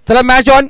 चला match on.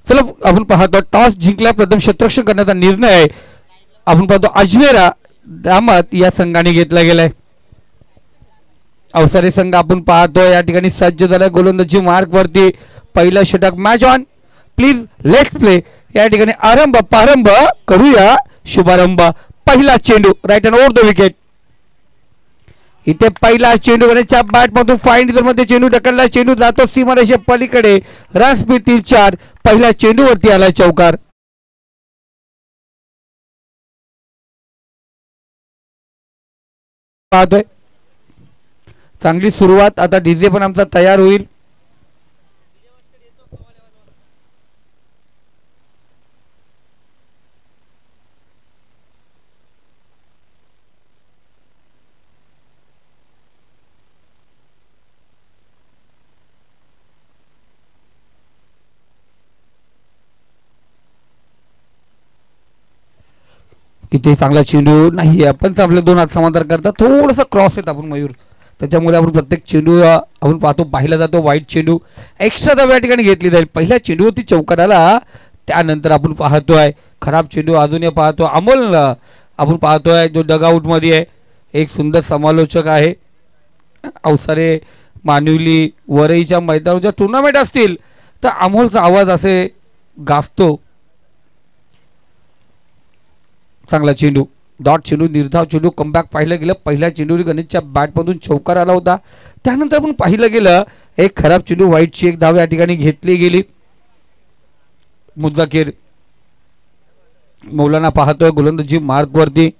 चला आपण पाहतो टॉस जिंकल्या प्रथम क्षेत्ररक्षण करण्याचा निर्णय आपण पाहतो अजमेरा दामत या संघाने घेतला गेलाय. अवसरे संघ आपण पाहतो या ठिकाणी सज्ज झाला गोलंदाजी मार्क वरती. पहिलं षटक match on please let's play. या ठिकाणी प्रारंभ करूया. शुभारंभ पहिला चेंडू right hand over the wicket. इथे पहिला चेंडू गणेशच्या बॅट मधून फाईन मध्ये चेंडू ढकलला. चेंडू जातो सीमारेषे पलीकडे. Run speed 3-4. पहिल्या चेंडूवरती आला चौकार. पाहतोय चांगली सुरुवात. आता डीजे पण आमचा तयार होईल. इथे चांगला चेंडू नाही. आपण आपले दोन हात समांतर करता थोडंसं क्रॉस येत आपण मयूर. त्याच्यामुळे आपण प्रत्येक चेंडू आपण पाहतो पाहिला जातो. वाईट चेंडू एक्स्ट्रा धाव या ठिकाणी घेतली जाईल. पहिल्या चेंडूवरती चौकार आला. त्यानंतर आपण पाहतोय खराब चेंडू अजूनही पाहतो. अमोल आपण पाहतोय जो डगआउट मध्ये आहे. एक सुंदर समालोचक आहे. अवसरे मानवली वरईच्या मैदानावर जर टुर्नामेंट असतील तर अमोलचा आवाज असे गाजतो. चांगला चेंडू डॉट चेंडू निर्धाव चेंडू कमबॅक पाहिलं गेलं. पहिल्या चेंडूवर गणेशच्या बॅटमधून चौकार आला होता. त्यानंतर आपण पाहिलं गेलं एक खराब चेंडू वाईटची एक धाव या ठिकाणी घेतली गेली. मुद्दाकीर मौलाना पाहतोय गोलंदाजी मार्क वरती.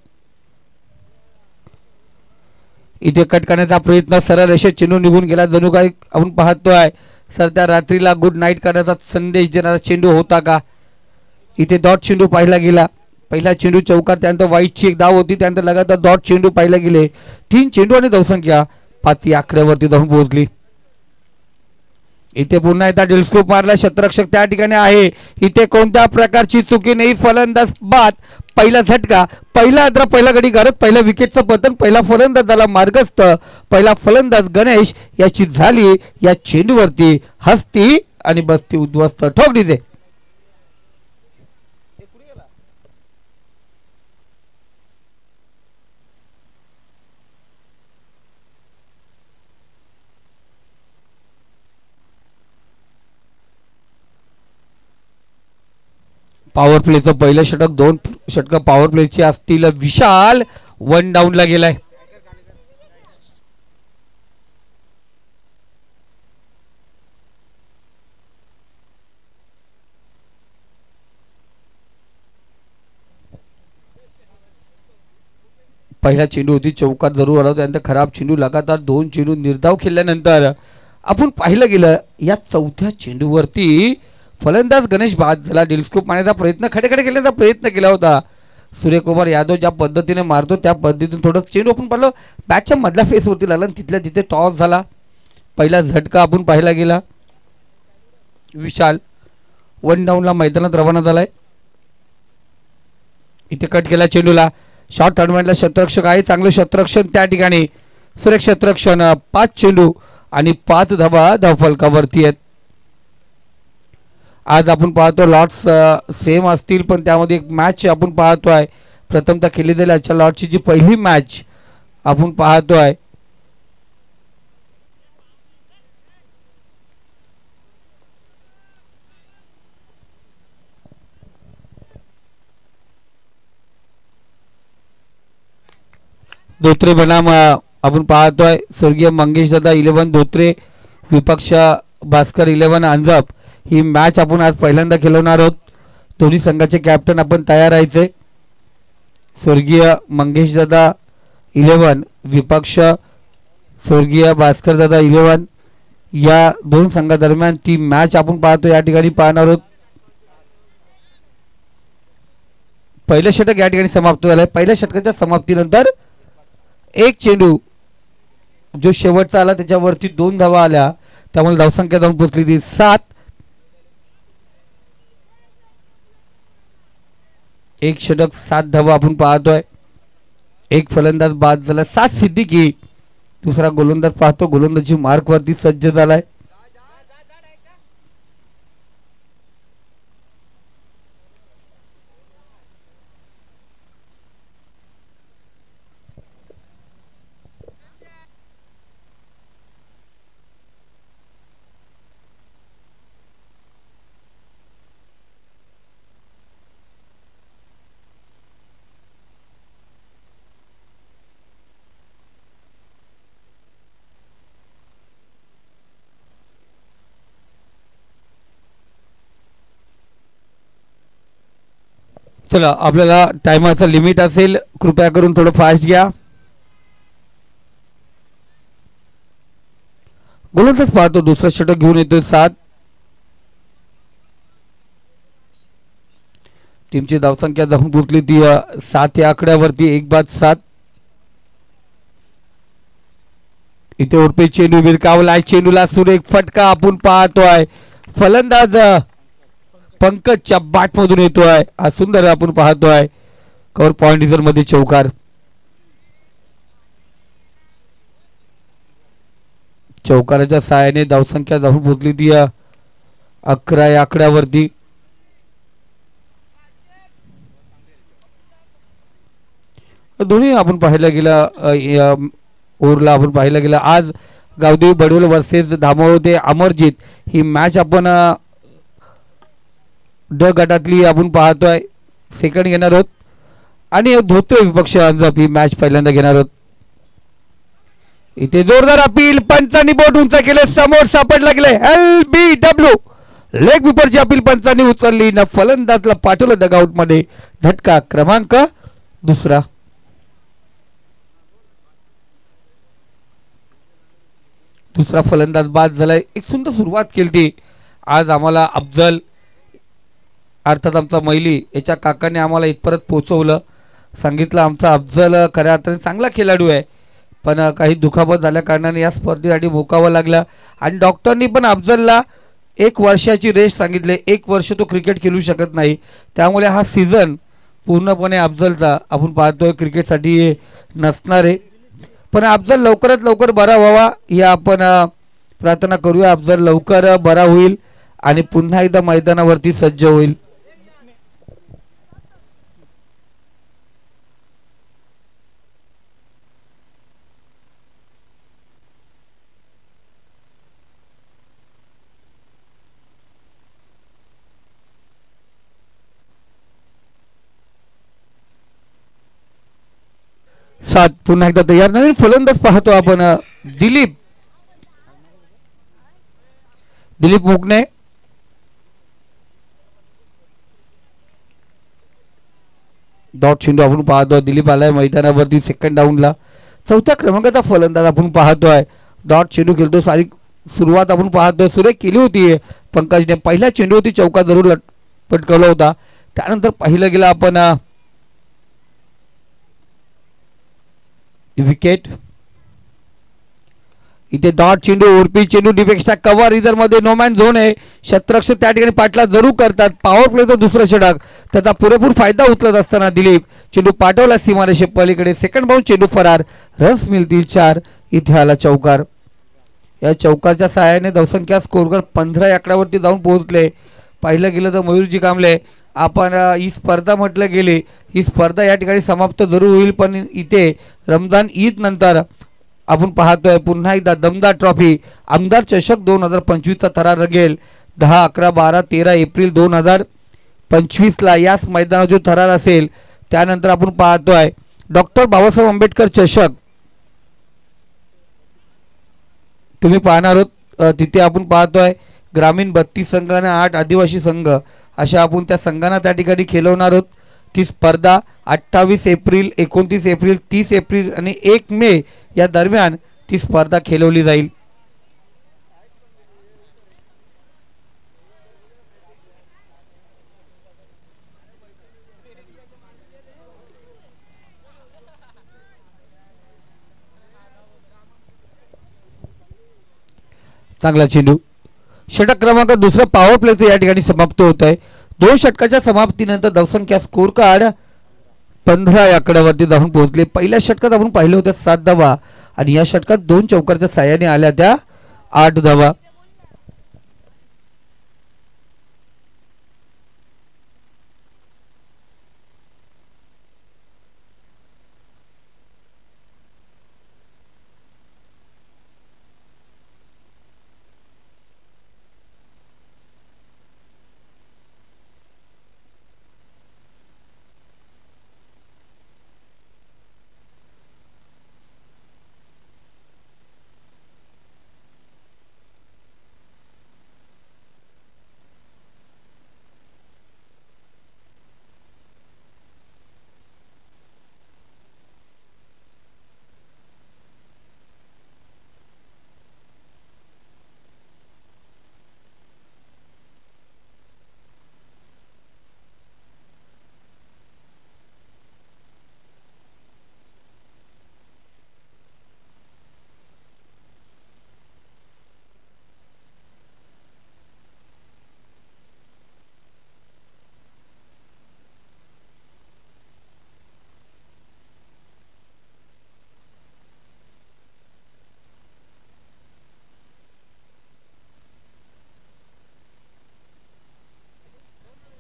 इथे कट करण्याचा प्रयत्न सरळ रेषेत चेंडू निघून गेला. जणू काय आपण पाहतोय सर त्या रात्रीला गुड नाईट करण्याचा संदेश देणारा चेंडू होता का. इथे डॉट चेंडू पाहिला गेला. पहिला चेंडू चौकार. त्यानंतर वाईटची एक धाव होती. त्यानंतर लगातार डॉट चेंडू पाहिला गेले. 3 चेंडू आणि धावसंख्या 5 या आकड्यावरती जाऊन पोहोचली. इथे पुन्हा एकदा डेलस्कोप मारला. क्षेत्ररक्षक त्या ठिकाणी आहे. इथे कोणत्या प्रकारची चुकी नाही. फलंदाज बाद. पहिला झटका. पहिला गडी घरात. पहिल्या विकेटचं पतन. पहिला फलंदाज झाला मार्गस्थ. पहिला फलंदाज गणेश याची झाली या चेंडूवरती हस्ती आणि बस्ती उद्ध्वस्त. ठोक डीजे. पॉवर प्लेचं पहिलं षटक. 2 षटक पॉवर प्लेची असतील. विशाल 1 डाऊनला गेलाय. पहिला चेंडू होती चौकार जरूर आला. त्यानंतर खराब चेंडू. लगातार 2 चेंडू निर्धाव खेळल्यानंतर आपण पाहिलं गेलं या चौथ्या चेंडूवरती फलंदाज गणेश बाद झाला. डेलस्कोप मारण्याचा प्रयत्न खडेखडे खेळण्याचा प्रयत्न केला होता. सूर्यकुमार यादव ज्या पद्धतीने मारतो त्या पद्धतीने थोडं चेंडू आपण पाहिलं बॅटच्या मधल्या फेसवरती लागला. तिथल्या तिथे टॉस झाला. पहिला झटका आपण पाहिला गेला. विशाल 1 डाऊनला मैदानात रवाना झालाय. इथे कट केला चेंडूला. शॉर्ट टर्नमेंटला क्षेत्ररक्षक आहे. चांगलं क्षेत्ररक्षण त्या ठिकाणी. सुरेख क्षेत्ररक्षण. 5 चेंडू आणि 5 धावा धावफलकावरती आहेत. आज आपण पाहतो लॉट्स सेम असतील पण त्यामध्ये एक मॅच आपण पाहतोय. प्रथमतः खेळली जाईल आजच्या लॉटची जी पहिली मॅच आपण पाहतोय. धोत्रे बनाम आपण पाहतोय स्वर्गीय मंगेश दादा 11 धोत्रे विपक्ष भास्कर 11 अंजप ही मॅच आपण आज पहिल्यांदा खेळवणार आहोत. दोन्ही संघाचे कॅप्टन आपण तयार राहायचे. स्वर्गीय मंगेश दादा 11 विपक्ष स्वर्गीय भास्कर दादा 11 या दोन संघादरम्यान ती मॅच आपण पाहतो या ठिकाणी पाहणार आहोत. पहिलं षटक या ठिकाणी समाप्त झालंय. पहिल्या षटकाच्या समाप्तीनंतर एक चेंडू जो शेवटचा आला त्याच्यावरती 2 धावा आल्या, त्यामुळे धावसंख्या जाऊन पोहोचली ती 7. एक षटक 7 धावा आपण पाहतोय. एक फलंदाज बाद झाला. 7 सिद्दीकी दुसरा गोलंदाज पाहतो गोलंदाजी मार्क वरती सज्ज झालाय. चला आपल्याला टायमरचं लिमिट असेल, कृपया करून थोडं फास्ट घ्या. गोलंदाज पाहतो दुसरा षटक घेऊन येतोय 7. टीमची धावसंख्या जाऊन पोहोचली ती 7 या आकड्यावरती. एक बाद 7. इथे उरपे चेंडू विरकावलाय. चेंडूला सुरेख फटका आपण पाहतोय. फलंदाज पंकजच्या बाट मधून येतोय. हा सुंदर आपण पाहतोय कव्हर पॉइंट डिझर मध्ये चौकार. चौकाराच्या सहाय्याने धावसंख्या जाऊन पोहोचली ती 11 या आकड्यावरती. दोन्ही आपण पाहायला गेला ओव्हरला आपण पाहायला गेला आज गावदेवी बडवल वर्सेस धामोते अमरजीत ही मॅच आपण ड गटातली आपण पाहतोय. सेकंड घेणार आहोत आणि धोत्रे विपक्ष अंजप ही मॅच पहिल्यांदा घेणार आहोत. इथे जोरदार अपील. पंचांनी बोट उंच केले. समोर सापडला गेले LBW लेग विपरची अपील पंचांनी उचलली न फलंदाजला पाठवलं डगआउट मध्ये. झटका क्रमांक 2. दुसरा फलंदाज बाद झालाय. एक सुंदर सुरुवात केली आज आम्हाला अफजल अर्थात आमचा मैली याच्या काकाने आम्हाला इथपर्यंत पोहोचवलं. सांगितलं आमचा अफजल खऱ्या अर्थाने चांगला खेळाडू आहे, पण काही दुखापत झाल्या कारणाने या स्पर्धेसाठी मोकावं लागलं. आणि डॉक्टरनी पण अफजलला 1 वर्षाची रेस्ट सांगितले. 1 वर्ष तो क्रिकेट खेळू शकत नाही, त्यामुळे हा सीझन पूर्णपणे अफजलचा आपण पाहतोय क्रिकेटसाठी नसणार आहे. पण अफजल लवकरात लवकर बरा व्हावा ही आपण प्रार्थना करूया. अफजल लवकर बरा होईल आणि पुन्हा एकदा मैदानावरती सज्ज होईल. सात पुन्हा एकदा तयार. नवीन फलंदाज पाहतो आपण दिलीप मुकणे. डॉट चेंडू आपण पाहतो. दिलीप आलाय मैदानावरती सेकंड डाऊनला. 4थ्या क्रमांकाचा फलंदाज आपण पाहतोय. डॉट चेंडू खेळतो. सारी सुरुवात आपण पाहतोय सुरेख केली होती पंकजने. पहिल्या चेंडूवरती चौका जरूर पटकवला होता. त्यानंतर पाहिलं गेलं आपण विकेट. इथे डॉट चेंडू उर्पी चेंडू डिफेक्सचा कव्हर रिझर मध्ये नो मॅन झोन आहे. शतरक्षक त्या ठिकाणी पाठला जरूर करतात. पॉवर प्लेचं दुसरं षटक त्याचा पुरेपूर फायदा उचलत असताना दिलीप चेंडू पाठवला सीमारेषे पलीकडे. सेकंड बाउंड चेंडू फरार. रन्स मिळतील 4. इथे आला चौकार. या चौकारच्या सहाय्याने धावसंख्या स्कोरकर 15 आकड्यावरती जाऊन पोहोचले. पाहिलं गेलं तर मयूरजी कांबळे आपण ही स्पर्धा म्हटलं गेले ही स्पर्धा या ठिकाणी समाप्त जरूर होईल, पण इथे रमजान ईद नंतर आपण पाहतोय पुन्हा एकदा दमदार ट्रॉफी आमदार चषक 2025चा थरार रगेल. 10, 11, 12, 13 एप्रिल 2025 ला याच मैदानावर जो थरार असेल त्यानंतर आपण पाहतोय डॉक्टर बाबासाहेब आंबेडकर चषक तुम्ही पाहणार आहोत. तिथे आपण पाहतोय ग्रामीण 32 संघ आणि 8 आदिवासी संघ अशा आपण त्या संघांना त्या ठिकाणी खेळवणार आहोत. ती स्पर्धा 28 एप्रिल, 29 एप्रिल, 30 एप्रिल आणि 1 मे या दरम्यान ती स्पर्धा खेळवली जाईल. चांगला चेंडू, षटक क्रमांक दुसरा पॉवर प्लेचं या ठिकाणी समाप्त होत आहे. 2 षटकाच्या समाप्तीनंतर धावसंख्या स्कोर कार्ड 15 या आकड्यावरती जाऊन पोहोचले. पहिल्या षटकात आपण पाहिलं होतं 7 धावा आणि या षटकात 2 चौकारच्या साह्याने आल्या त्या 8 धावा.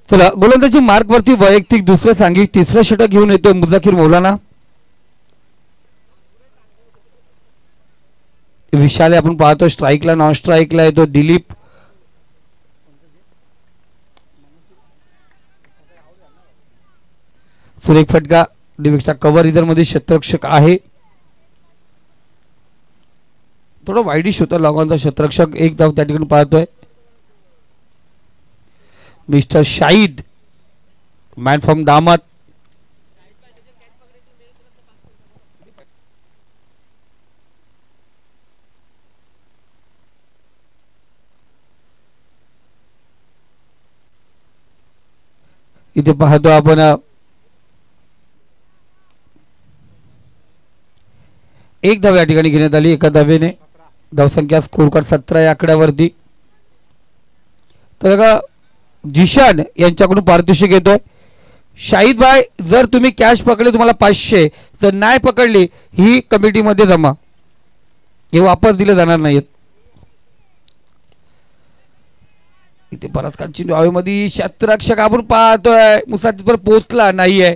चला गोलंदाजी मार्क वरती वैयक्तिक दुसरं सांघिक तिसरं षटक घेऊन येतोय मुजाकिर मौलाना. विशाल आपण पाहतो स्ट्राईकला, नॉन स्ट्राईकला येतो दिलीप. सुरेख फटका, डिविक्सचा कव्हर रिझर मध्ये क्षेत्ररक्षक आहे. थोडं वाईडिश होतं लॉंगॉनचा क्षेत्ररक्षक. एक धाव त्या ठिकाणी पाहतोय मिस्टर शाहिद, मॅन फ्रॉम दामत. इथे पाहतो आपण एक धाव या ठिकाणी घेण्यात आली एका धावेने. धावसंख्या स्कोर कार्ड 17 या आकड्यावरती. तर का जिशान यांच्याकडून पारितोषिक येतोय. शाहिद भाई जर तुम्ही कॅश पकडले तुम्हाला 500, जर नाही पकडली ही कमिटीमध्ये जमा, हे वापस दिले जाणार नाहीत. इथे बराच कांची हवेमध्ये क्षेत्ररक्षक आपण पाहतोय मुसाफिर पोहोचला नाहीये.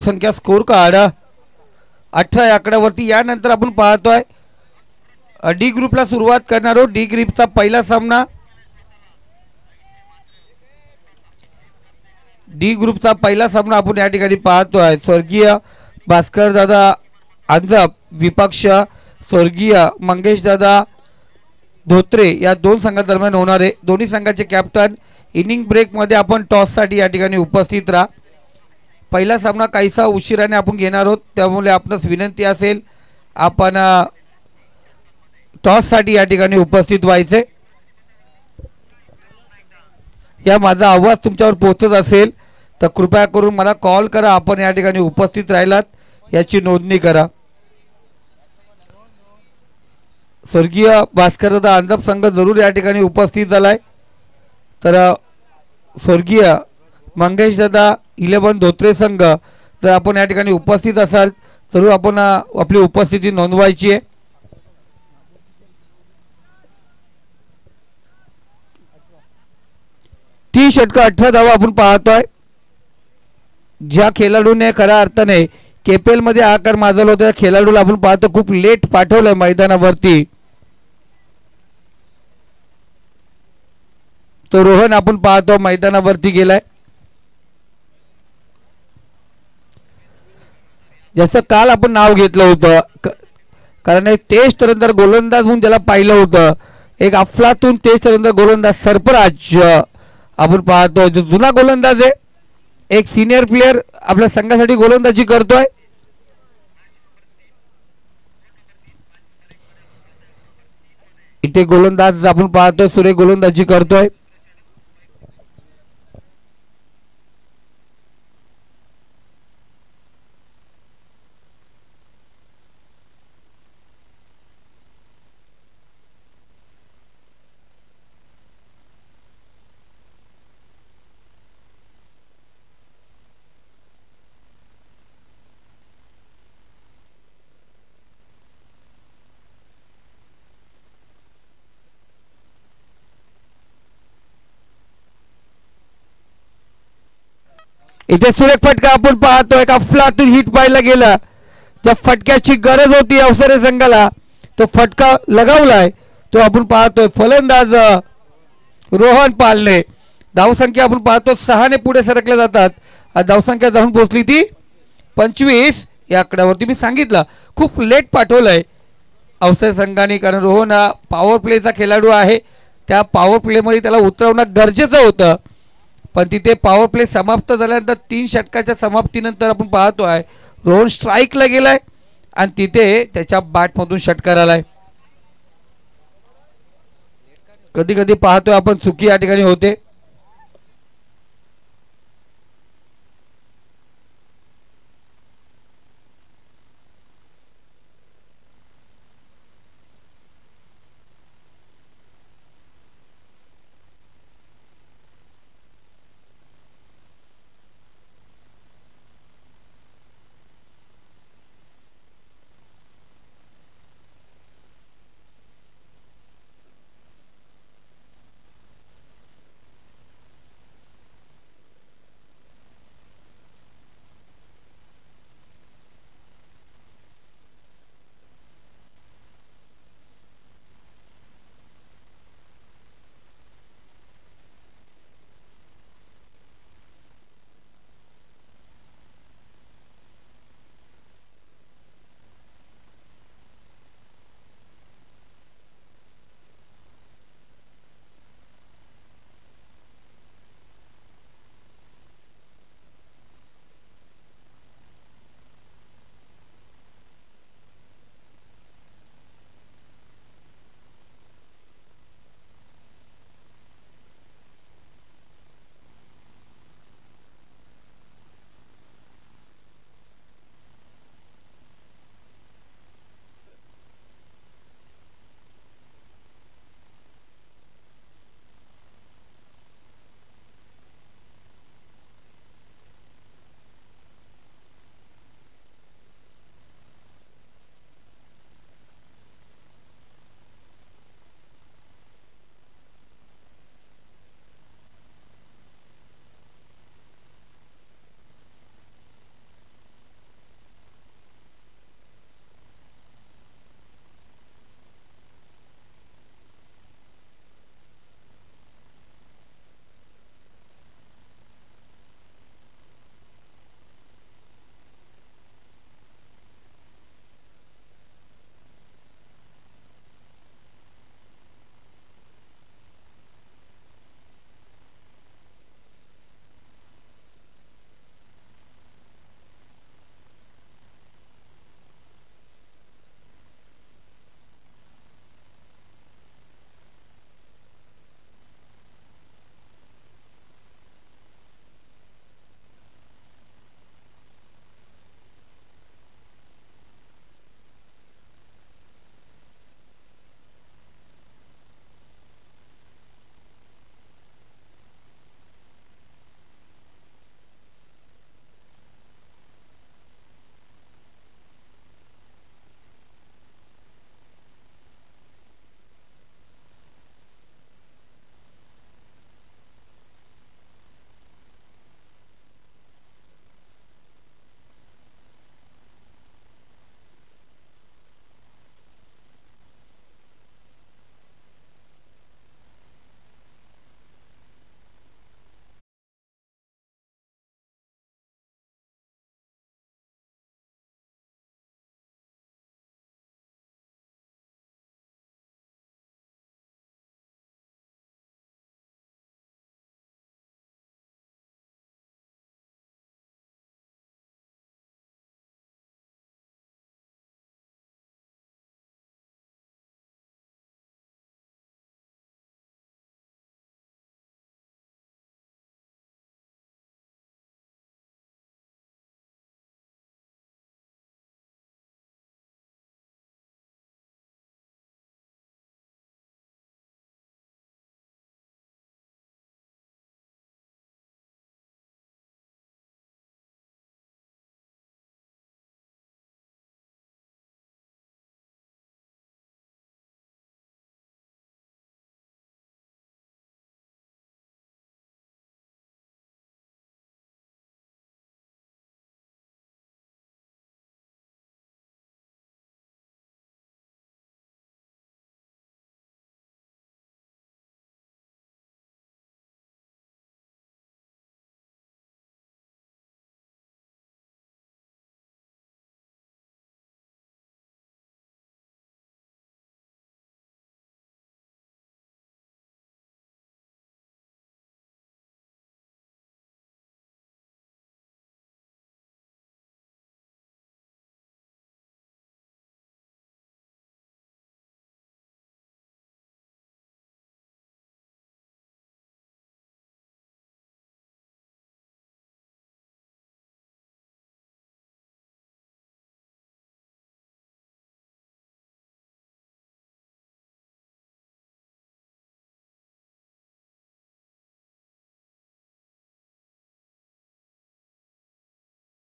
संख्या स्कोर कार्ड 18 या आकड्यावरती. यानंतर आपण पाहतोय डी ग्रुपला सुरुवात करणार आहोत. डी ग्रुपचा पहिला सामना आपण या ठिकाणी पाहतोय. स्वर्गीय भास्कर दादा अंजप विपक्ष स्वर्गीय मंगेश दादा धोत्रे या दोन संघादरम्यान होणार आहे. दोन्ही संघाचे कॅप्टन इनिंग ब्रेकमध्ये आपण टॉससाठी या ठिकाणी उपस्थित राहा. पहिला सामना काहीसा उशिराने आपण घेणार आहोत, त्यामुळे आपणास विनंती असेल आपण टॉससाठी या ठिकाणी उपस्थित व्हायचे. या माझा आवाज तुमच्यावर पोहोचत असेल तर कृपया करून मला कॉल करा. आपण या ठिकाणी उपस्थित राहिलात याची नोंदणी करा. स्वर्गीय भास्करदादा अंजप संघ जरूर या ठिकाणी उपस्थित झालाय. तर स्वर्गीय मंगेश दादा 11 धोत्रे संघ जर आपण या ठिकाणी उपस्थित असाल जरूर आपण आपली उपस्थिती नोंदवायची आहे. ती षटक 18 धावा आपण पाहतोय. ज्या खेळाडूने खऱ्या अर्थाने केपीएल मध्ये आकार माजवला होता त्या खेळाडूला आपण पाहतो खूप लेट पाठवलंय मैदानावरती. तो रोहन आपण पाहतो मैदानावरती गेलाय. जसं काल आपण नाव घेतलं होतं कारण एक तेज तरंदार गोलंदाज म्हणून ज्याला पाहिलं होतं, एक अफलातून तेज तरंदार गोलंदाज सरफराज आपण पाहतो जो जुना गोलंदाज आहे, एक सिनियर प्लेयर आपल्या संघासाठी गोलंदाजी करतोय. इथे गोलंदाज आपण पाहतोय सुरेख गोलंदाजी करतोय. इथे सुरेख फटका आपण पाहतो. एक अफलातून हिट पाहायला गेला. ज्या फटक्याची गरज होती अवसरे संघाला तो फटका लगावलाय तो आपण पाहतोय. फलंदाज रोहन पालने. धावसंख्या आपण पाहतो 6 ने पुढे सरकले जातात. धावसंख्या जाऊन पोहोचली ती 25 या आकड्यावरती. मी सांगितलं खूप लेट पाठवलंय अवसरे संघाने कारण रोहन हा पॉवर प्लेचा खेळाडू आहे. त्या पॉवर प्लेमध्ये त्याला उतरवणं गरजेचं होतं, पण तिथे पॉवर प्ले समाप्त झाल्यानंतर 3 षटकाच्या समाप्तीनंतर आपण पाहतोय रोहन स्ट्राईकला गेलाय आणि तिथे त्याच्या बॅटमधून षटकार आलाय. कधी कधी पाहतोय आपण चुकी या ठिकाणी होते.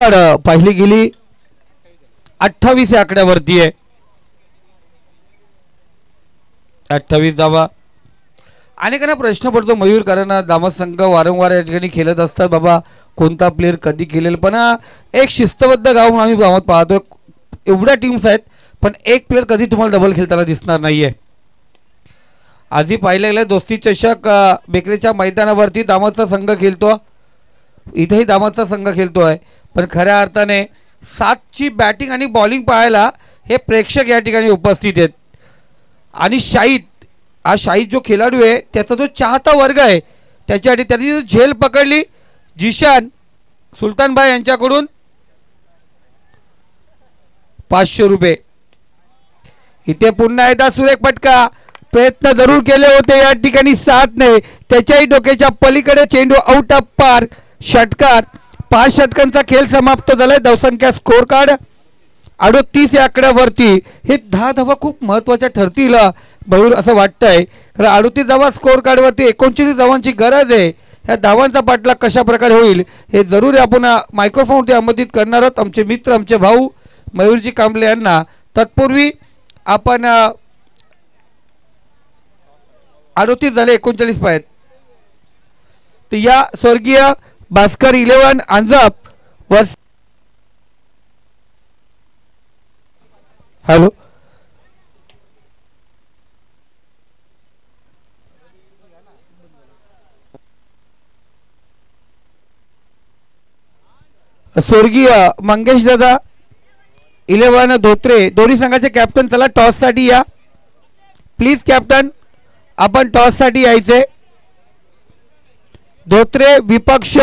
पाहिली गेली 28 या आकड्यावरती आहे. 28 धावा. अनेकांना प्रश्न पडतो मयूर, कारण दामत संघ वारंवार या ठिकाणी खेळत असतात बाबा कोणता प्लेअर कधी खेळेल, पण एक शिस्तबद्ध गाव म्हणून आम्ही गावात पाहतो. एवढ्या टीम्स आहेत पण एक प्लेअर कधी तुम्हाला डबल खेळताना दिसणार नाहीये. आधी पाहिलं गेलं दोस्ती चषक बेकरीच्या मैदानावरती दामतचा संघ खेळतो, इथेही दामतचा संघ खेळतो आहे, पण खऱ्या अर्थाने 7ची बॅटिंग आणि बॉलिंग पाहायला हे प्रेक्षक या ठिकाणी उपस्थित आहेत. आणि शाहिद, हा शाहिद जो खेळाडू आहे त्याचा जो चाहता वर्ग आहे त्याच्यासाठी त्यांनी जो झेल पकडली जिशान सुलतानभाई यांच्याकडून 500 रुपये. इथे पुन्हा एकदा सुरेख फटका, प्रयत्न जरूर केले होते या ठिकाणी, साथ नाही, त्याच्याही डोक्याच्या पलीकडे चेंडू आउट ऑफ पार्क. षटकार. 5 षटकांचा खेळ समाप्त झालाय. धावसंख्या स्कोर कार्ड 38 या आकड्यावरती. हे 10 धावा खूप महत्वाच्या ठरतील मयूर असं वाटतंय, कारण 38 धावा स्कोर कार्डवरती 39 धावांची गरज आहे. ह्या धावांचा पाठलाग कशा प्रकारे होईल हे जरूर आपण मायक्रोफोनवरती आमंत्रित करणार आहोत आमचे मित्र, आमचे भाऊ मयूरजी कांबळे यांना. तत्पूर्वी आपण 38 झाले, 39 पाहिजेत. तर या स्वर्गीय भास्कर 11 अंजाप वर्ष. हॅलो, स्वर्गीय मंगेश दादा 11 धोत्रे दोन्ही संघाचे कॅप्टन. चला टॉस साठी या प्लीज कॅप्टन, आपण टॉस साठी यायचे. धोत्रे विपक्ष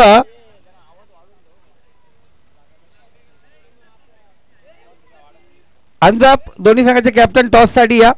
अंजाप, दोन्ही संघाचे कॅप्टन टॉस साठी या.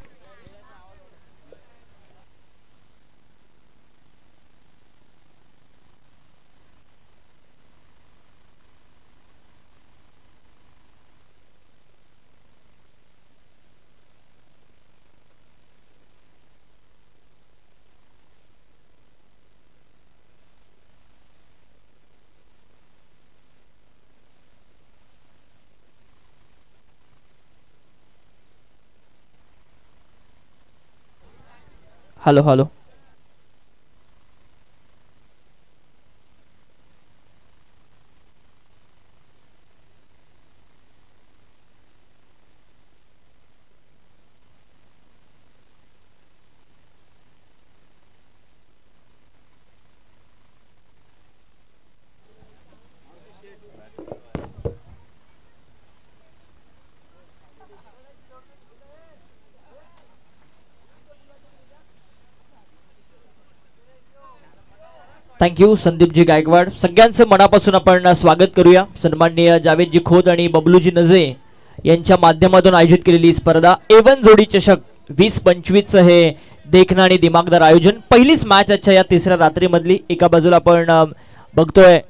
Hello hello. Thank you Sandeepji Gaikwad. सगळ्यांचं मनापासून आपण स्वागत करूया. सन्माननीय जावेदजी खोत आणि बबलूजी नजे यांच्या माध्यमातून आयोजित केलेली स्पर्धा A1 जोडी चषक 20-25 हे देखणं आणि दिमागदार आयोजन. पहिलीच मॅच आजच्या या तिसऱ्या रात्रीमधली. एका बाजूला आपण बघतोय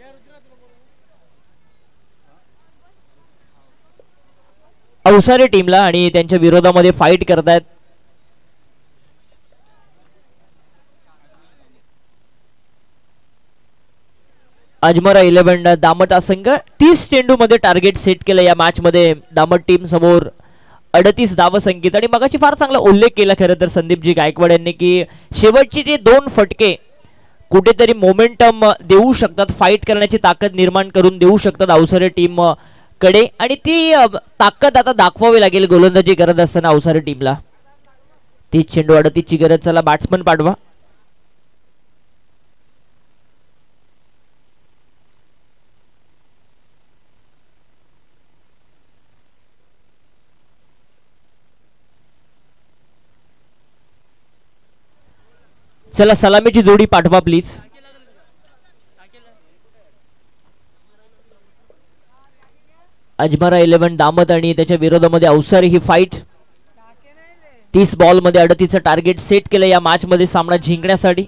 अवसारे टीमला आणि त्यांच्या विरोधामध्ये फाईट करतायत अजमरा 11 दामट हा संघ. 30 चेंडू मध्ये टार्गेट सेट केलं या मॅच मध्ये दामट टीम समोर 38 धावसंख्येत. आणि मगाशी फार चांगला उल्लेख केला खरं तर संदीपजी गायकवाड यांनी की शेवटचे जे 2 फटके कुठेतरी मोमेंटम देऊ शकतात, फाईट करण्याची ताकद निर्माण करून देऊ शकतात अवसारे टीम कडे, आणि ती ताकद आता दाखवावी लागेल गोलंदाजी करत असताना अवसारे टीमला. 30 चेंडू 38 ची गरज. चला बॅट्समन पाठवा. चला सलामीची जोडी पाठवा प्लीज. अजमरा 11 दामत आणि त्याच्या विरोधामध्ये अवसारी ही फाईट. 30 बॉल मध्ये 38चं टार्गेट सेट केलं या मॅच मध्ये सामना जिंकण्यासाठी.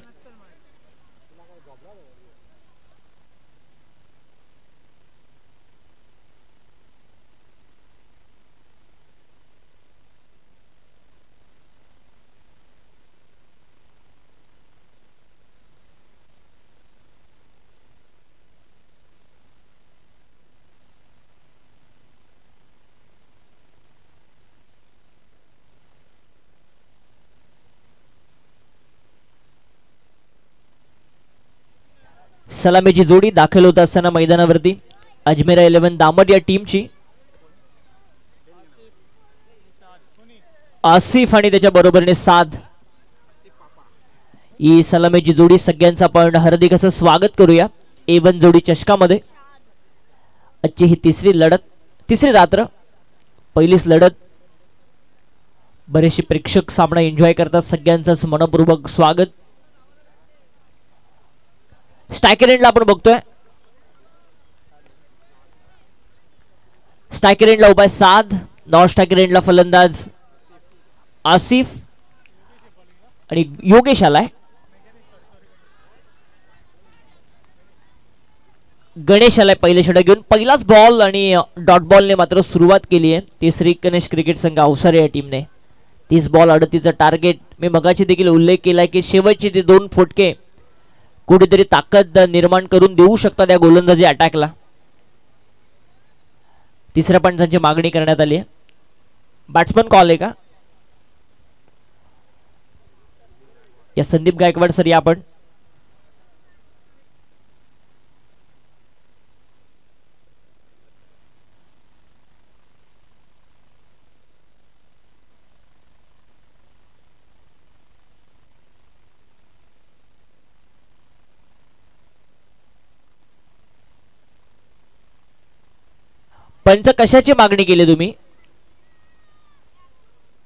सलामीची जोडी दाखल होत असताना मैदानावरती अजमेरा 11 दामट या टीमची आसिफ आणि त्याच्या बरोबरीने साध ही सलामीची जोडी. सगळ्यांचं आपण हार्दिक असं स्वागत करूया A1 जोडी चषकामध्ये. आजची ही तिसरी रात्र, पहिलीच लढत. बरेचसे प्रेक्षक सामना एन्जॉय करतात. सगळ्यांचं मनपूर्वक स्वागत. स्ट्रायकर एंडला आपण बघतोय, स्ट्रायकर एंडला उभा आहे साध, नॉन स्ट्रायकर एंडला फलंदाज आसिफ आणि योगेश आलाय. गणेश आलाय पहिले षटक घेऊन. पहिलाच बॉल आणि डॉट बॉलने मात्र सुरुवात केली आहे ती श्री गणेश क्रिकेट संघ अवसारे या टीमने. 30 बॉल 38चं टार्गेट. मी मगाशी देखील उल्लेख केलाय की शेवटचे ते 2 फटके कुठेतरी ताकद निर्माण करून देऊ शकतात या गोलंदाजी अटॅकला. तिसऱ्या पंचांची मागणी करण्यात आली आहे. बॅट्समन कॉल आहे का? या संदीप गायकवाड सर या आपण. पंच कशाची मागणी केली तुम्ही?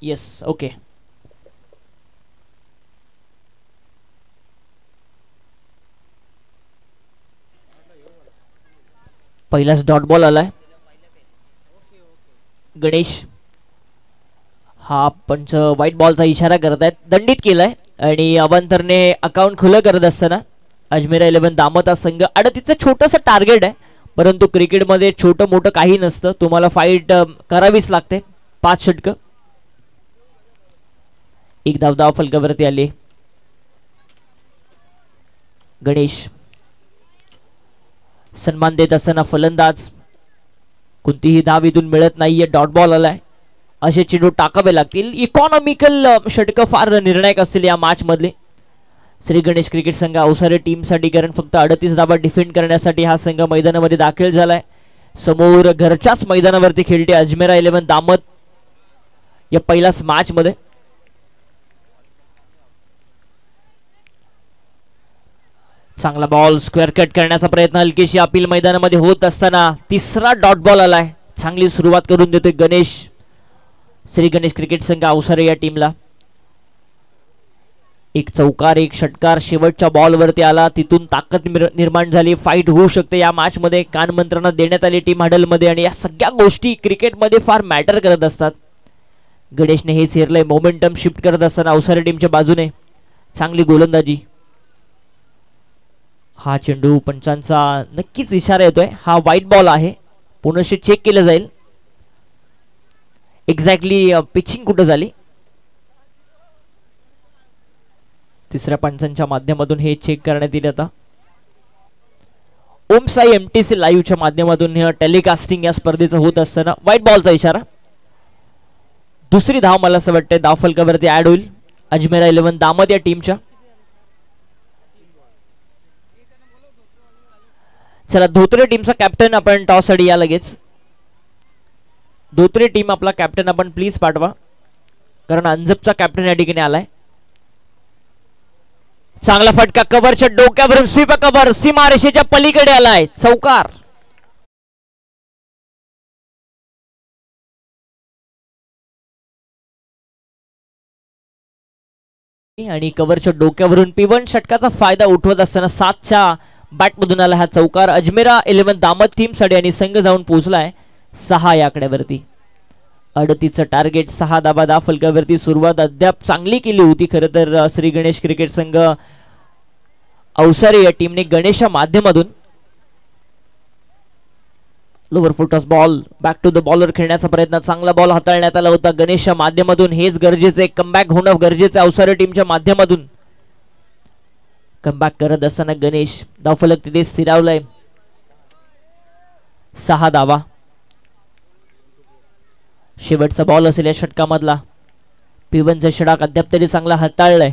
Yes, okay. पहिलाच डॉट बॉल आलाय. गणेश हा पंच व्हाईट बॉलचा इशारा करत आहेत. दंडित केलाय आणि अवांतरने अकाउंट खुलं करत असताना अजमेरा 11 दामत हा संघ 38चं छोटंसं टार्गेट आहे, परंतु क्रिकेटमध्ये छोटं मोठं काही नसतं. तुम्हाला फाईट करावीच लागते. 5 षटकं. एक धाव फलकावरती आली. गणेश सन्मान देत असताना फलंदाज. कोणतीही धाव इथून मिळत नाहीये. डॉट बॉल आलाय. असे चेंडू टाकावे लागतील. इकॉनॉमिकल षटकं फार निर्णायक असतील या मॅच मधले श्री गणेश क्रिकेट संघ अवसारे टीमसाठी, कारण फक्त 38 धावा डिफेंड करण्यासाठी हा संघ मैदानामध्ये दाखल झालाय. समोर घरच्याच मैदानावरती खेळते अजमेरा 11 दामत या पहिल्याच मॅच मध्ये. चांगला बॉल स्क्वेअर कट करण्याचा प्रयत्न हलकीशी अपील मैदानामध्ये होत असताना तिसरा डॉट बॉल आलाय. चांगली सुरुवात करून देतोय गणेश. श्री गणेश क्रिकेट संघ अवसारे या टीमला. एक चौकार, एक षटकार शेवटच्या बॉलवरती आला. तिथून ताकद निर्माण झाली. फाईट होऊ शकते या मॅच मध्ये. कान मंत्रणा देण्यात आली टीम हडल मध्ये आणि या सगळ्या गोष्टी क्रिकेटमध्ये फार मॅटर करत असतात. गणेशने हे हेरलंय. मोमेंटम शिफ्ट करत असताना अवसारे टीमच्या बाजूने चांगली गोलंदाजी. हा चेंडू पंचांचा नक्कीच इशारा येतोय. हा व्हाईट बॉल आहे. पुनश्च चेक केलं जाईल एक्झॅक्टली पिचिंग कुठं झाली. तिसऱ्या पंचांच्या माध्यमातून हे चेक करण्यात येईल. आता ओम साई MTC लाईव्हच्या माध्यमातून टेलिकास्टिंग या स्पर्धेचं होत असताना व्हाईट बॉलचा इशारा. दुसरी धाव मला असं वाटतं धाव फलकावरती ऍड होईल अजमेरा 11 दामत या टीमच्या. चला, धोत्रे टीमचा कॅप्टन आपण टॉस साठी या लगेच. धोत्रे टीम आपला कॅप्टन आपण प्लीज पाठवा, कारण अंजपचा कॅप्टन या ठिकाणी आलाय. चांगला फटका कव्हरच्या डोक्यावरून स्वीप कव्हर सीमारेषेच्या पलीकडे आलाय. चौकार. आणि कव्हरच्या डोक्यावरून P1 षटकाचा फायदा उठवत असताना 7च्या बॅटमधून आला हा चौकार. अजमेरा 11 दामत टीम साठी आणि संघ जाऊन पोहोचलाय 6 या आकड्यावरती. 38चं टार्गेट. 6 धावा धाव फलकावरती. सुरुवात अद्याप चांगली केली होती खरं तर श्री गणेश क्रिकेट संघ अवसारे या टीमने. गणेशच्या माध्यमातून lower full toss ball back to the bowler खेळण्याचा प्रयत्न. चांगला बॉल हाताळण्यात आला होता गणेशच्या माध्यमातून. हेच गरजेचे कमबॅक होणं गरजेचं अवसारे टीमच्या माध्यमातून. कमबॅक करत असताना गणेश धावफलक तिथे स्थिरावलाय. 6 धावा. शेवटचा बॉल असेल या षटकामधला. P1चा षटक अद्याप तरी चांगला हाताळलाय.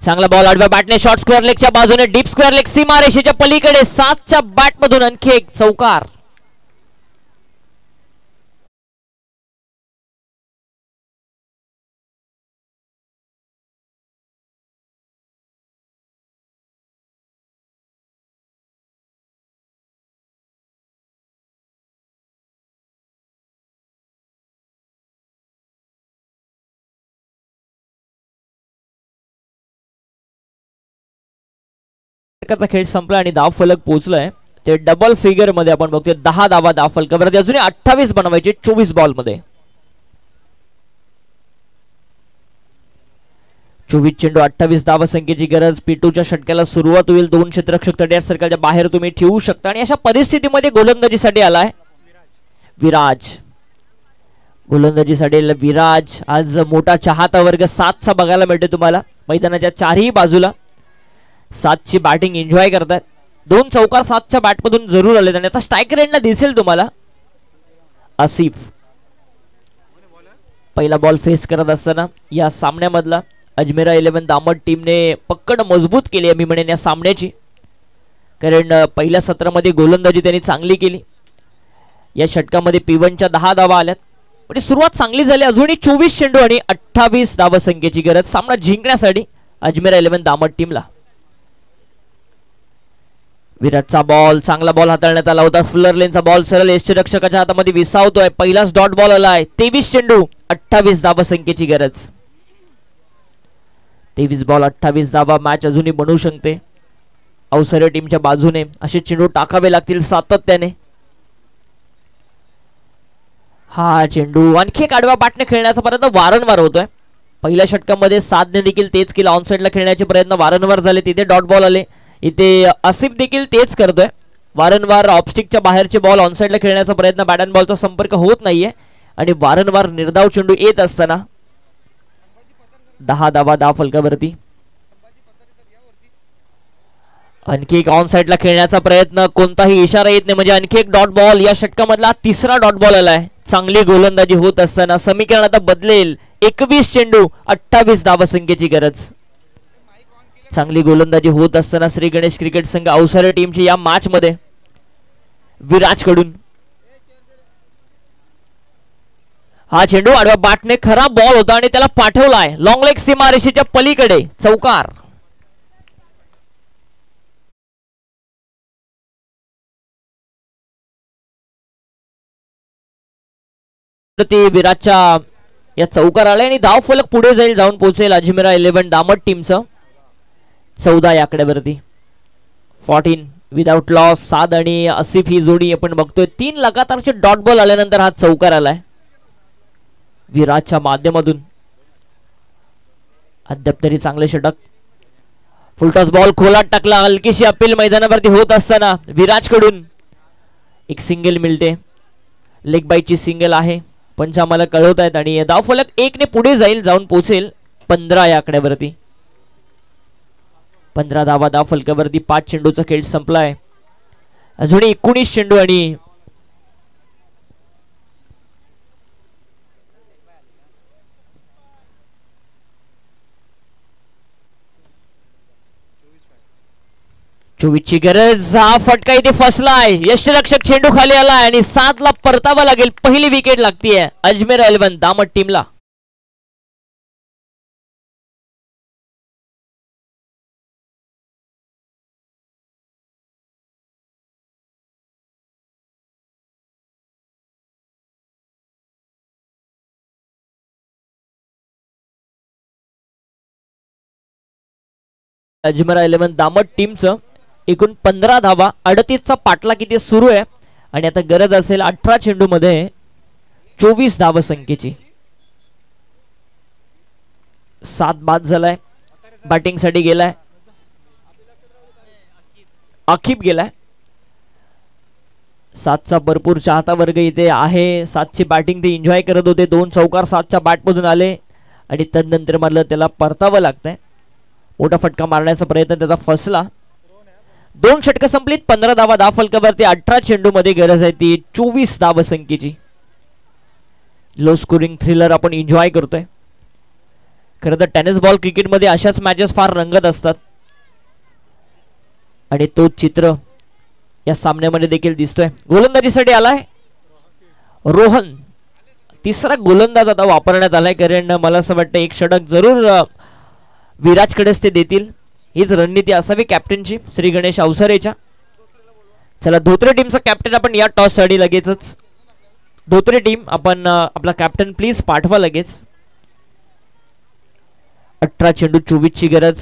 चांगला बॉल आडव्या बॅटने शॉर्ट स्क्वेअर लेगच्या बाजूने डीप स्क्वेअर लेग सीमारेषेच्या पलीकडे 7च्या बॅट मधून आणखी एक चौकार. खेळ संपला आणि धाव फलक पोहोचलाय ते डबल फिगर मध्ये आपण बघतोय 10 धावा धाव फलकावरती अजूनही 28 बनवायचे 24 बॉल मध्ये. 24 चेंडू 28 धावा संख्येची गरज. पिटूच्या षटक्याला सुरुवात होईल. 2 क्षेत्ररक्षक तटयार सर्कलच्या बाहेर तुम्ही ठेवू शकता आणि अशा परिस्थितीमध्ये गोलंदाजीसाठी आलाय विराज. गोलंदाजीसाठी विराज. आज मोठा चाहता वर्ग 7चा बघायला मिळते तुम्हाला मैदानाच्या चारही बाजूला. 7ची बॅटिंग एन्जॉय करतात. 2 चौकार 7च्या बॅटमधून जरूर आले आणि आता स्ट्राईक रेंजला दिसेल तुम्हाला आसिफ. पहिला बॉल फेस करत असताना या सामन्यामधला अजमेरा 11 दामट टीमने पक्कड मजबूत केली आहे मी म्हणेन या सामन्याची. कारण पहिल्या सत्रामध्ये गोलंदाजी त्यांनी चांगली केली. या षटकामध्ये P1च्या 10 धावा आल्यात. म्हणजे सुरुवात चांगली झाली. अजूनही 24 चेंडू आणि 28 धावा संख्येची गरज सामना जिंकण्यासाठी अजमेरा 11 दामट टीमला. विराटचा बॉल चांगला बॉल हाताळण्यात आला होता. फुलर लेनचा बॉल सरळ यष्टिरक्षकाच्या हातामध्ये विसावतोय. पहिलाच डॉट बॉल आलाय. 23 चेंडू 28 धावा संख्येची गरज. 23 बॉल 28 धावा. मॅच अजूनही बनवू शकते अवसरे टीमच्या बाजूने. असे चेंडू टाकावे लागतील सातत्याने. हा चेंडू आणखी एक आडव्या बॅटने खेळण्याचा प्रयत्न वारंवार होतोय. पहिल्या षटकामध्ये 7ने देखील तेच केलं. ऑनसाइडला खेळण्याचे प्रयत्न वारंवार झाले. तिथे डॉट बॉल आले. इथे आसिफ देखील तेच करतोय. वारंवार ऑफस्टिकच्या बाहेरचे बॉल ऑनसाइडला खेळण्याचा प्रयत्न. बॅट अँड बॉलचा संपर्क होत नाहीये आणि वारंवार निर्धाव चेंडू येत असताना 10 धावा धाव फलकावरती. आणखी एक ऑनसाइडला खेळण्याचा प्रयत्न. कोणताही इशारा येत नाही म्हणजे आणखी एक डॉट बॉल. या षटकामधला 3रा डॉट बॉल आलाय. चांगली गोलंदाजी होत असताना समीकरण आता बदलेल. 21 चेंडू 28 धावा संख्येची गरज. चांगली गोलंदाजी होत असताना श्री गणेश क्रिकेट संघ अवसरे टीमची या मॅच मध्ये विराज कडून हा चेंडू आडव्या बॅटने खराब बॉल होता आणि त्याला पाठवलाय लॉंग लेग सीमारेषेच्या पलीकडे चौकार. विराजच्या या चौकार आलाय आणि धाव फलक पुढे जाईल. जाऊन पोहोचेल अजमेरा 11 दामट टीमचं. 14 या आकड्यावरती. 14 विदाउट लॉस. 7 आणि आसिफ ही जोडी आपण बघतोय. 3 लगातारचे डॉट बॉल आल्यानंतर हा चौकार आलाय विराजच्या माध्यमातून. अद्याप तरी चांगले षटक. फुलटॉस बॉल खोलात टाकला. हलकीशी अपील मैदानावरती होत असताना विराज कडून एक सिंगल मिळते. लेग बाईटची सिंगल आहे पंच आम्हाला कळवत आहेत आणि धाव फलक 1ने पुढे जाईल. जाऊन पोहोचेल 15 या आकड्यावरती. 15 धावा धाव फलकावरती. 5 चेंडूचा खेळ संपलाय. अजूनही 19 चेंडू आणि ची गरज. हा फटका इथे फसलाय. यष्टिरक्षक चेंडू खाली आलाय आणि 7ला परतावा लागेल. पहिली विकेट लागतीये अजमेरा 11 दामट टीमला. अजमेरा 11 दामट टीमचं एकूण 15 धावा. 38चा पाटला किती सुरू आहे आणि आता गरज असेल 18 चेंडू मध्ये 24 धावा संख्येची. 7 बाद झालाय. बॅटिंग साठी गेलाय आखिब गेलाय. 7चा भरपूर चाहता वर्ग इथे आहे. 7ची बॅटिंग ते एन्जॉय करत होते. 2 चौकार 7च्या बॅट मधून आले आणि तदनंतर मारलं त्याला परतावं लागतंय. मोठा फटका मारण्याचा प्रयत्न त्याचा फसला. 2 षटक संपलीत. 15 धावा धाव फलकावरती. 18 चेंडू मध्ये गरज आहे ती 24 धावा संख्येची. लो स्कोरिंग थ्रिलर आपण एन्जॉय करतोय. खरं तर टेनिस बॉल क्रिकेटमध्ये अशाच मॅचेस फार रंगत असतात आणि तो चित्र या सामन्यामध्ये देखील दिसतोय. गोलंदाजीसाठी आलाय रोहन. तिसरा गोलंदाज आता वापरण्यात आलाय, कारण मला असं वाटतं एक षटक जरूर विराजकडेच ते देतील. हीच रणनीती असावी कॅप्टनची श्री गणेश अवसरेच्या. चला धोत्रे टीमचा कॅप्टन आपण या टॉस साठी लगेचच. धोत्रे टीम आपण आपला कॅप्टन प्लीज पाठवा लगेच. 18 चेंडू 24 ची गरज.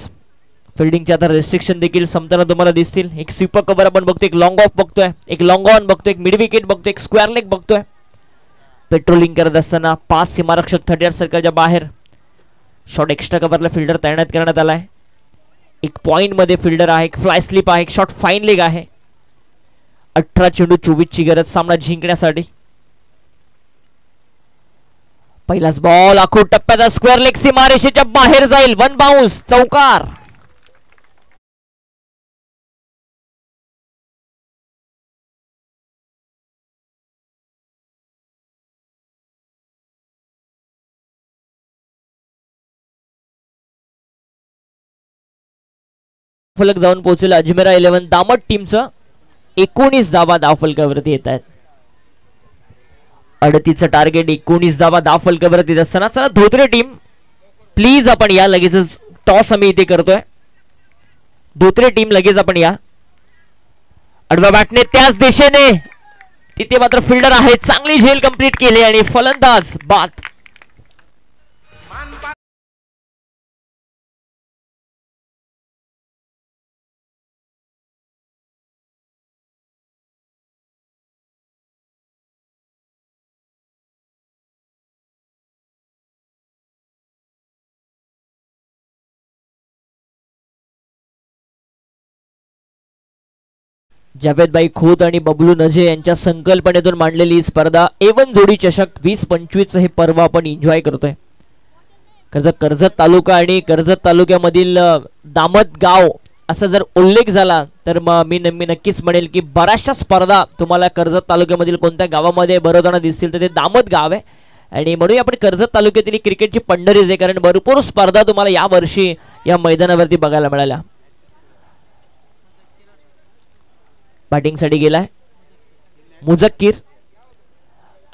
फिल्डिंगचे आता रेस्ट्रिक्शन देखील संपताना तुम्हाला दिसतील. एक स्वीपर कव्हर आपण बघतोय, एक लॉंग ऑफ बघतोय, एक लॉंग ऑन बघतोय, एक मिड विकेट बघतोय, एक स्क्वेअर लेग बघतोय. पेट्रोलिंग करत असताना 5 सीमारक्षक 38 सर्कलच्या बाहेर. शॉट एक्स्ट्रा कव्हरला फिल्डर तैनात करण्यात आलाय. एक पॉइंट मध्ये फिल्डर आहे, एक फ्लाय स्लिप आहे, एक शॉट फाईन लेग आहे. 18 चेंडू 24 ची गरज सामना जिंकण्यासाठी. पहिलाच बॉल आखूड टप्प्याचा स्क्वेअर लेग सीमारेषेच्या बाहेर जाईल. 1 बाउन्स, चौकार. फलक जाऊन पोहोचेल अजमेरा 11 दामट टीमचं. 19 धावा धावफलकावरती येत आहेत. 38चं टार्गेट, 19 धावा धावफलकावरती येत असताना चला धोत्रे टीम प्लीज आपण या लगेचच. टॉस आम्ही इथे करतोय. धोत्रे टीम लगेच आपण या. आडव्या बॅटने त्याच दिशेने, तिथे मात्र फिल्डर आहे, चांगली झेल कंप्लीट केली आणि फलंदाज बाद. जावेदभाई खोत आणि बबलू नजे यांच्या संकल्पनेतून मांडलेली स्पर्धा A1 जोडी चषक 2025 हे पर्व आपण एन्जॉय करतोय. कर्जत तालुका आणि कर्जत तालुक्यामधील दामत गाव असा जर उल्लेख झाला तर मी नक्कीच म्हणेल की बऱ्याचशा स्पर्धा तुम्हाला कर्जत तालुक्यामधील कोणत्या गावामध्ये भरवताना दिसतील तर ते दामत गाव आहे. आणि म्हणून आपण कर्जत तालुक्यातील क्रिकेटची पंढरीच आहे, कारण भरपूर स्पर्धा तुम्हाला या वर्षी या मैदानावरती बघायला मिळाल्या. बॅटिंग साठी गेलाय मुझक्कीर.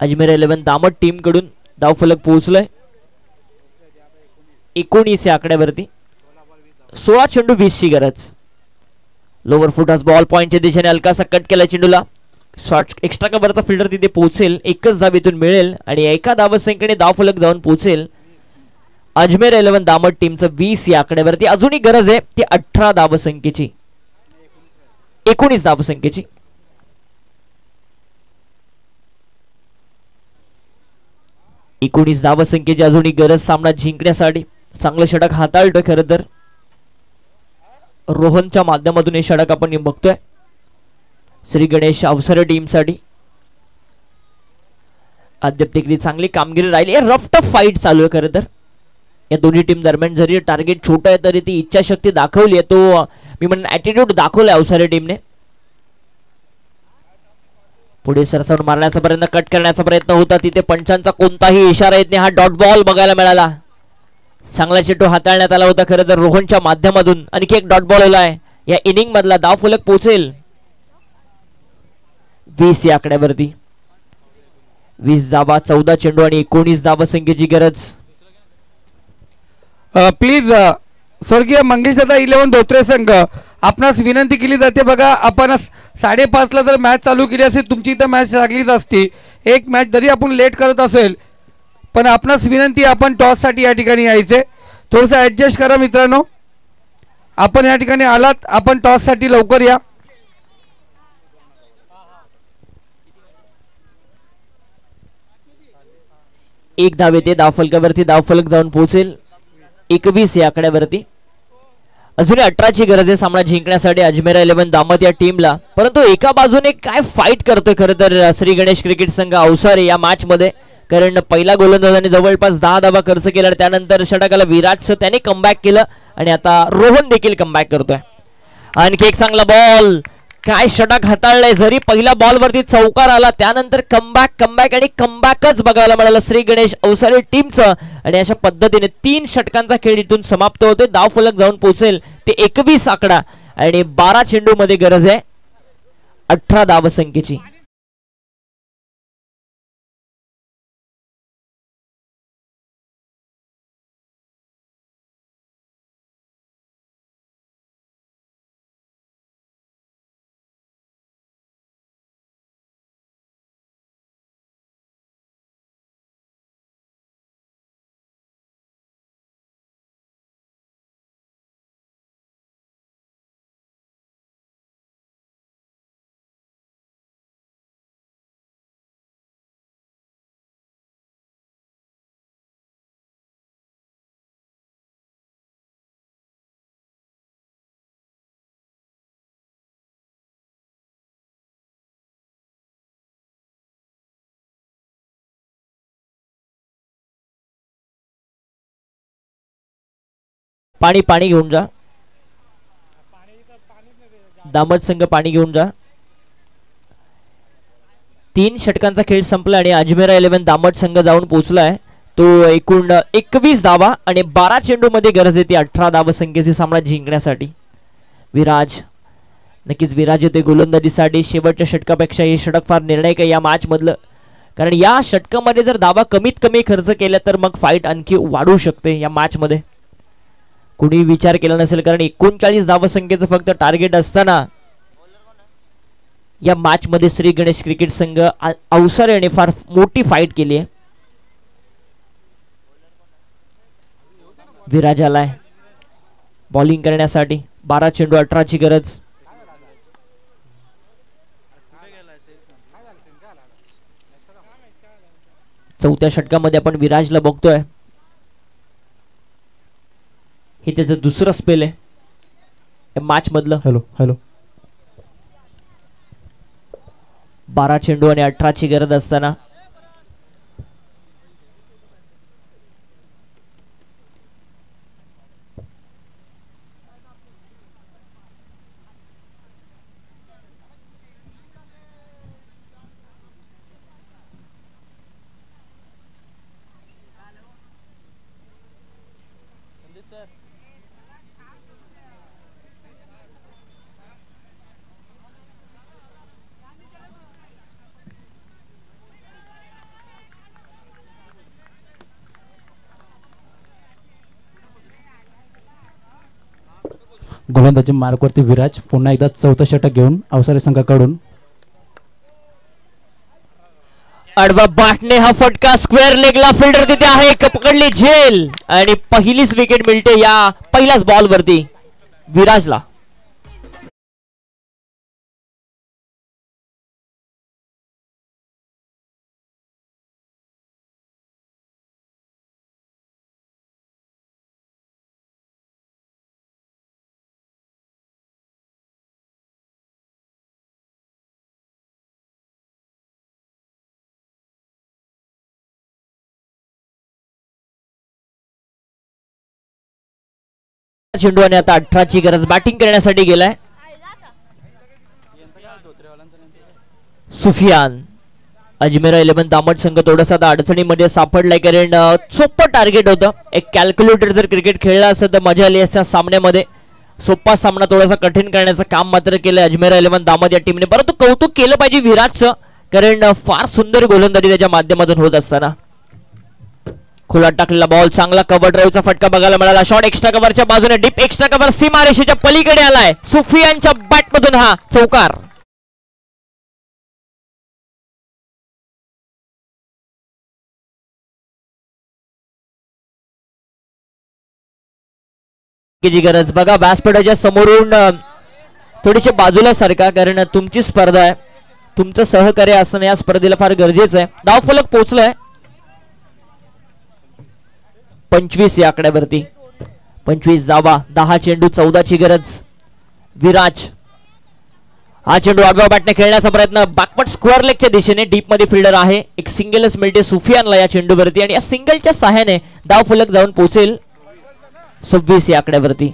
अजमेर 11 दामट टीम कडून धावफलक पोहोचलाय 19 या आकड्यावरती. 16 चेंडू 20 ची गरज. लोअर फुट हाच बॉल पॉइंटच्या दिशेने हलकासा कट केला चेंडूला. शॉर्ट एक्स्ट्रा कव्हरचा फिल्डर तिथे पोहोचेल, एकच धाव इथून मिळेल आणि एका धावसंख्येने धावफलक जाऊन पोहोचेल अजमेर 11 दामट टीमचं 20 या आकड्यावरती. अजूनही गरज आहे ती 18 धावसंख्येची, 19 धावसंख्येची. धावसंख्येची अजूनही गरज सामना जिंकण्यासाठी. चांगलं षटक हाताळतोय खरं तर रोहनच्या माध्यमातून हे षटक आपण बघतोय श्री गणेश अवसरे टीमसाठी. अद्याप देखील चांगली कामगिरी राहिली. रफ टफ फाईट चालू आहे खरं तर या दोन्ही टीम दरम्यान. जरी टार्गेट छोटं आहे तरी ती इच्छाशक्ती दाखवली आहे, तो मी म्हणून ॲटिट्यूड दाखवलाय अवसरे टीमने. पुढे सरसावून मारण्याचा प्रयत्न, कट करण्याचा प्रयत्न होता, तिथे पंचांचा कोणताही इशारा येत नाही. हा डॉट बॉल बघायला मिळाला. चांगला चेंडू हाताळण्यात आला होता खरं तर रोहनच्या माध्यमातून. आणखी एक डॉट बॉल आलाय या इनिंग मधला. धावफलक पोहोचेल 20 या आकड्यावरती. 20 धावा, 14 चेंडू आणि 19 धावसंख्येची गरज. प्लीज स्वर्गीय मंगेश दादा 11 धोत्रे संघ आपणास विनंती केली जाते. बघा आपण 5:30 ला जर मॅच चालू केली असेल, तुमची इथं मॅच लागलीच असती. एक मॅच जरी आपण लेट करत असेल पण आपणास विनंती, आपण टॉस साठी या ठिकाणी यायचे. थोडंसं ॲडजस्ट करा मित्रांनो. आपण या ठिकाणी आलात, आपण टॉस साठी लवकर या. एक धाव येते धावफलकावरती. धावफलक जाऊन पोहोचेल 21 या आकड्यावरती. अजून 18 ची गरज आहे सामना जिंकण्यासाठी अजमेरा 11 दामत या टीमला. परंतु एका बाजूने काय फाईट करतोय खरं तर श्री गणेश क्रिकेट संघ अवसारे या मॅच मध्ये. कारण पहिला गोलंदाजाने जवळपास 10 धावा खर्च केला, त्यानंतर षटकाला विराटचं त्याने कमबॅक केलं आणि आता रोहन देखील कमबॅक करतोय. आणखी एक चांगला बॉल काय षटक हाताळलंय. जरी पहिल्या बॉल वरती चौकार आला त्यानंतर कमबॅक आणि कमबॅकच बघायला मिळालं श्री गणेश अवसारे टीमचं. आणि अशा पद्धतीने 3 षटकांचा खेळ इथून समाप्त होतोय. धाव फलक जाऊन पोहोचेल ते 21 आकडा आणि 12 चेंडू मध्ये गरज आहे 18 धावसंख्येची. पाणी घेऊन जा. दामट संघ पाणी घेऊन जा. 3 षटकांचा खेळ संपला आणि अजमेरा 11 दामट संघ जाऊन पोहोचलाय. तो एकूण 21 धावा आणि 12 चेंडू मध्ये गरज येते 18 धावसंख्येचे सामना जिंकण्यासाठी. विराज नक्कीच विराज येते गोलंदाजीसाठी. शेवटच्या षटकापेक्षा हे षटक फार निर्णायक आहे या मॅच मधलं, कारण या षटकामध्ये जर धावा कमीत कमी खर्च केल्या तर मग फाईट आणखी वाढू शकते या मॅच मध्ये. कुणी विचार केला नसेल, कारण 39 धावसंख्येचं फक्त टार्गेट असताना या मॅच मध्ये श्री गणेश क्रिकेट संघ अवसारे याने फार मोठी फाईट केली आहे. विराज आलाय बॉलिंग करण्यासाठी. 12 चेंडू 18 ची गरज. चौथ्या षटकामध्ये आपण विराजला बघतोय. हे त्याचं दुसरं स्पेल आहे मॅच मधलं. हॅलो 12 चेंडू आणि 18 ची गरज असताना गोलंदाजी मार्कवरती विराज पुन्हा एकदा चौथं षटक घेऊन अवसारी संघाकडून. आडवा बाटणे हा फटका स्क्वेअर लेगला. फिल्डर तिथे आहे, पकडली झेल आणि पहिलीच विकेट मिळते या पहिल्याच बॉल वरती विराजला. चेंडू आणि आता 18 ची गरज. बॅटिंग करण्यासाठी गेलाय सुफियान. अजमेरा 11 दामट संघ थोडासा अडचणीमध्ये सापडलाय, कारण सोपं टार्गेट होतं. एक कॅल्क्युलेटर जर क्रिकेट खेळला असतं तर मजा आली असत्या सामन्यामध्ये. सोपा सामना थोडासा कठीण करण्याचं काम मात्र केलं अजमेरा 11 दामट या टीमने. परंतु कौतुक केलं पाहिजे विराजचं, कारण फार सुंदर गोलंदाजी त्याच्या माध्यमातून होत असताना. खुला टाकलेला बॉल, चांगला कव्हर ड्राईव्हचा फटका बघायला मिळाला. शॉट एक्स्ट्रा कव्हरच्या बाजूने, डीप एक्स्ट्रा कव्हर सीमारेषेच्या पलीकडे आलाय. सुफियानच्या बॅटमधून हा चौकार. गरज बघा व्यासपीठाच्या समोरून थोडीशी बाजूला सारखा, कारण तुमची स्पर्धा आहे, तुमचं सहकार्य असणं या स्पर्धेला फार गरजेचं आहे. धाव फलक पोहोचलाय 25 या आकड्यावरती. 25 धावा, 10 चेंडू 14 ची गरज. विराज हा चेंडू आडवा बॅटने खेळण्याचा प्रयत्न. बॅकवर्ड स्क्वेअर लेगच्या दिशेने डीप मध्ये फिल्डर आहे. एक सिंगलच मिळते सुफियानला या चेंडूवरती आणि या सिंगलच्या सहाय्याने धाव फलक जाऊन पोहोचेल 26 या आकड्यावरती.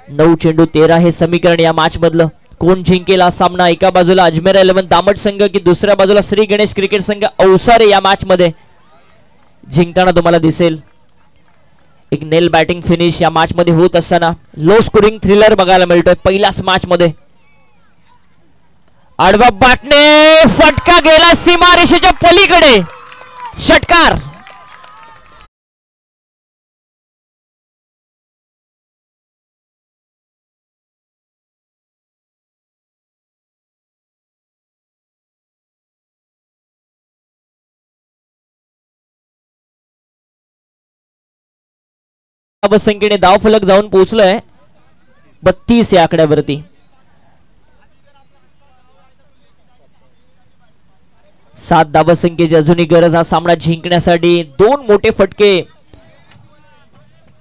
9 चेंडू 13 हे समीकरण या मॅच मधलं. कोण जिंकेल हा सामना? एका बाजूला अजमेर 11 दामट संघ की दुसऱ्या बाजूला श्री गणेश क्रिकेट संघ अवसारे या मॅच मध्ये जिंकताना तुम्हाला दिसेल. एक नेल बॅटिंग फिनिश या मॅच मध्ये होत असताना लो स्कोरिंग थ्रिलर बघायला मिळतोय पहिल्याच मॅच मध्ये. आडवा बॅटने फटका गेला सीमारेषेच्या पलीकडे, षटकार. संख्येने धाव फलक जाऊन पोहोचलोय 32 या आकड्यावरती. 7 धावसंख्येची अजूनही गरज हा सामना जिंकण्यासाठी. 2 मोठे फटके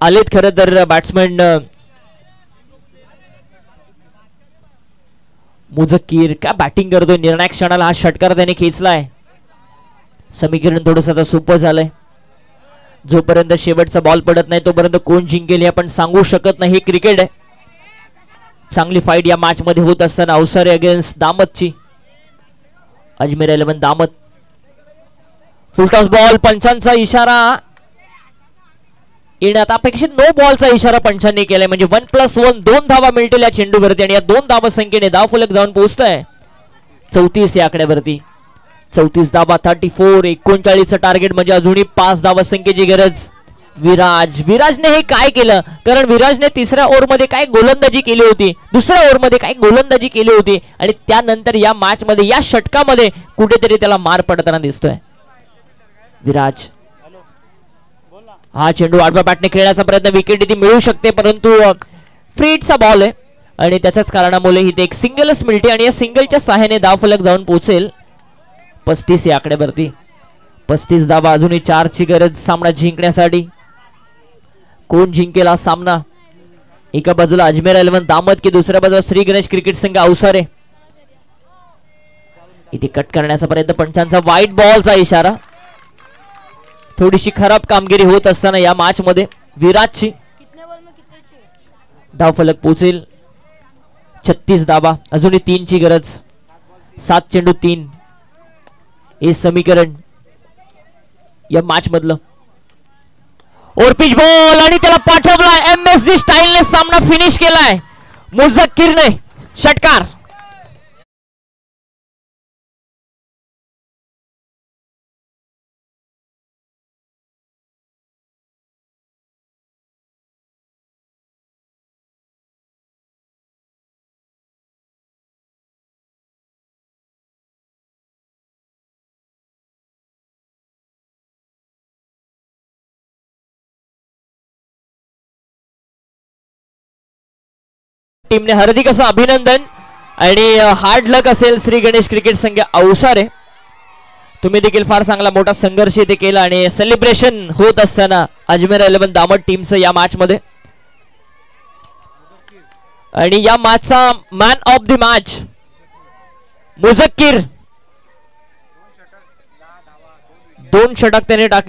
आलेत खरं तर बॅट्समॅन मुझक्कीर काय बॅटिंग करतोय. निर्णायक क्षणाला हा षटकार त्याने खेचलाय. समीकरण थोडंसं आता सोपं झालंय. जोपर्यंत शेवटचा बॉल पडत नाही तोपर्यंत कोण जिंकेल हे आपण सांगू शकत नाही. हे क्रिकेट आहे. चांगली फाईट या मॅच मध्ये होत असताना अवसारे अगेन्स्ट दामतची. अजमेर 11 दामत. फुलटॉस बॉल, पंचांचा इशारा येण्यात अपेक्षित नो बॉलचा इशारा पंचांनी केलाय. म्हणजे 1+1 2 धावा मिळतील या चेंडूवरती आणि या 2 धावा संख्येने धाव फलक जाऊन पोहोचतोय 34 या आकड्यावरती. 34 धावा 34. 39चं टार्गेट म्हणजे अजूनही 5 धावा संख्येची गरज. विराजने हे काय केलं? कारण विराजने तिसऱ्या ओव्हरमध्ये काय गोलंदाजी केली होती, दुसऱ्या ओव्हरमध्ये काय गोलंदाजी केली होती आणि त्यानंतर या मॅच मध्ये या षटकामध्ये कुठेतरी त्याला मार पडताना दिसतोय. विराज हा चेंडू आडव्या बॅटने खेळण्याचा प्रयत्न, विकेट ती मिळू शकते परंतु फ्रीटचा बॉल आहे आणि त्याच्याच कारणामुळे इथे एक सिंगलच मिळते आणि या सिंगलच्या सहाय्याने धाव फलक जाऊन पोहोचेल 35 या आकड्यावरती. 35 धावा, अजूनही 4 ची गरज सामना जिंकण्यासाठी. कोण जिंकेल हा सामना? एका बाजूला अजमेर 11 दामत की दुसऱ्या बाजूला श्री गणेश क्रिकेट संघ अवसारे. इथे कट करण्याचा प्रयत्न, पंचांचा वाईट बॉलचा इशारा. थोडीशी खराब कामगिरी होत असताना या मॅच मध्ये विराजची धाव फलक पोहोचेल 36 धावा, अजूनही 3 ची गरज. 7 चेंडू 3 हे समीकरण या मॅच मधलं. ओरपिच बॉल आणि त्याला पाठवला. MSD स्टाईलने सामना फिनिश केलाय मुझक्कीरने. षटकार. टीमने हार्दिक असं अभिनंदन आणि हार्ड लक असेल श्री गणेश क्रिकेट संघ अवसारे. तुम्ही देखील फार चांगला मोठा संघर्ष इथे केला आणि सेलिब्रेशन होत असताना अजमेर 11 दामट टीमचं या मॅच मध्ये. आणि या मॅचचा मॅन ऑफ द मॅच मुझक्कीर. 2 षटक त्याने टाकले.